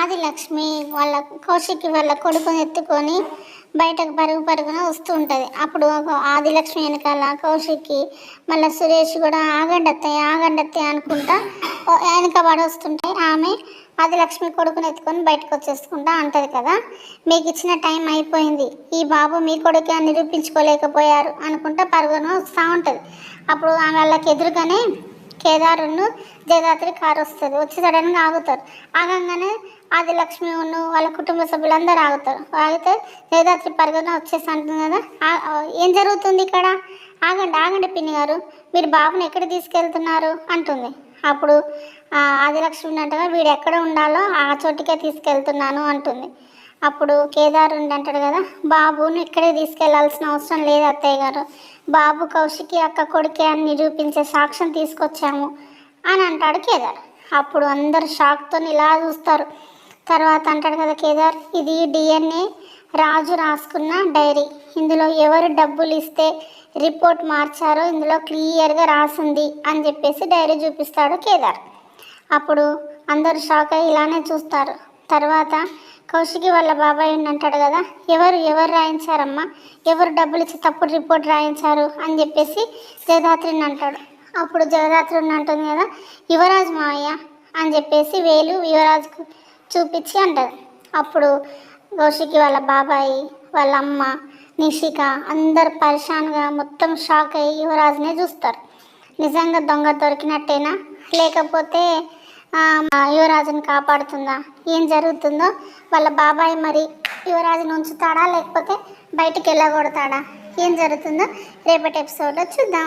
ఆదిలక్ష్మి వాళ్ళ కౌశిక్ వాళ్ళ కొడుకుని ఎత్తుకొని బయటకు పరుగు పరుగున వస్తూ ఉంటుంది. అప్పుడు ఒక ఆదిలక్ష్మి వెనకాల కౌశిక్కి మళ్ళీ సురేష్ కూడా ఆగండత్తయ్య అనుకుంటా వెనక పడి వస్తుంటే ఆమె ఆదిలక్ష్మి కొడుకుని ఎత్తుకొని బయటకు వచ్చేసుకుంటా అంటది కదా, మీకు ఇచ్చిన టైం అయిపోయింది, ఈ బాబు మీ కొడుకే అని నిరూపించుకోలేకపోయారు అనుకుంటా పరుగున వస్తూ ఉంటుంది. అప్పుడు వాళ్ళకి ఎదురుగానే కేదారును జయదాత్రి కారు వస్తుంది. వచ్చి సడన్గా ఆగుతారు. ఆగంగానే ఆదిలక్ష్మి వాళ్ళ కుటుంబ సభ్యులందరూ ఆగితే జయదాత్రి పరుగున వచ్చేసి అంటుంది కదా, ఏం జరుగుతుంది ఇక్కడ, ఆగండి పిన్ని గారు, మీరు బాబుని ఎక్కడ తీసుకెళ్తున్నారు అంటుంది. అప్పుడు ఆదిలక్ష్మి అంటగా వీడు ఎక్కడ ఉండాలో ఆ చోటికే తీసుకెళ్తున్నాను అంటుంది. అప్పుడు కేదారు అంటాడు కదా, బాబును ఇక్కడే తీసుకెళ్లాల్సిన అవసరం లేదు అత్తయ్య గారు, బాబు కౌశికి అక్క కొడుకే అని నిరూపించే సాక్ష్యం తీసుకొచ్చాము అని అంటాడు కేదార్. అప్పుడు అందరు షాక్తో ఇలా చూస్తారు. తర్వాత అంటాడు కదా కేదార్, ఇది డిఎన్ఏ రాజు రాసుకున్న డైరీ, ఇందులో ఎవరు డబ్బులు ఇస్తే రిపోర్ట్ మార్చారో ఇందులో క్లియర్గా రాసింది అని చెప్పేసి డైరీ చూపిస్తాడు కేదార్. అప్పుడు అందరు షాక్ అయ్యి ఇలానే చూస్తారు. తర్వాత కౌశికి వాళ్ళ బాబాయ్ అంటాడు కదా, ఎవరు రాయించారమ్మా, ఎవరు డబ్బులు ఇచ్చి తప్పుడు రిపోర్ట్ రాయించారు అని చెప్పేసి జయదాత్రిని అంటాడు. అప్పుడు జయదాత్రిని అంటుంది కదా, యువరాజు మావయ్య అని చెప్పేసి వేలు యువరాజుకు చూపించి అంటారు. అప్పుడు కౌశికి వాళ్ళ బాబాయి, వాళ్ళ అమ్మ, నిషిక అందరు పరిశాన్గా మొత్తం షాక్ అయ్యి యువరాజునే చూస్తారు. నిజంగా దొంగ దొరికినట్టేనా, లేకపోతే యువరాజుని కాపాడుతుందా, ఏం జరుగుతుందో, వాళ్ళ బాబాయ్ మరి యువరాజుని ఉంచుతాడా లేకపోతే బయటికి వెళ్ళగొడతాడా, ఏం జరుగుతుందో రేపటి ఎపిసోడ్లో చూద్దాం.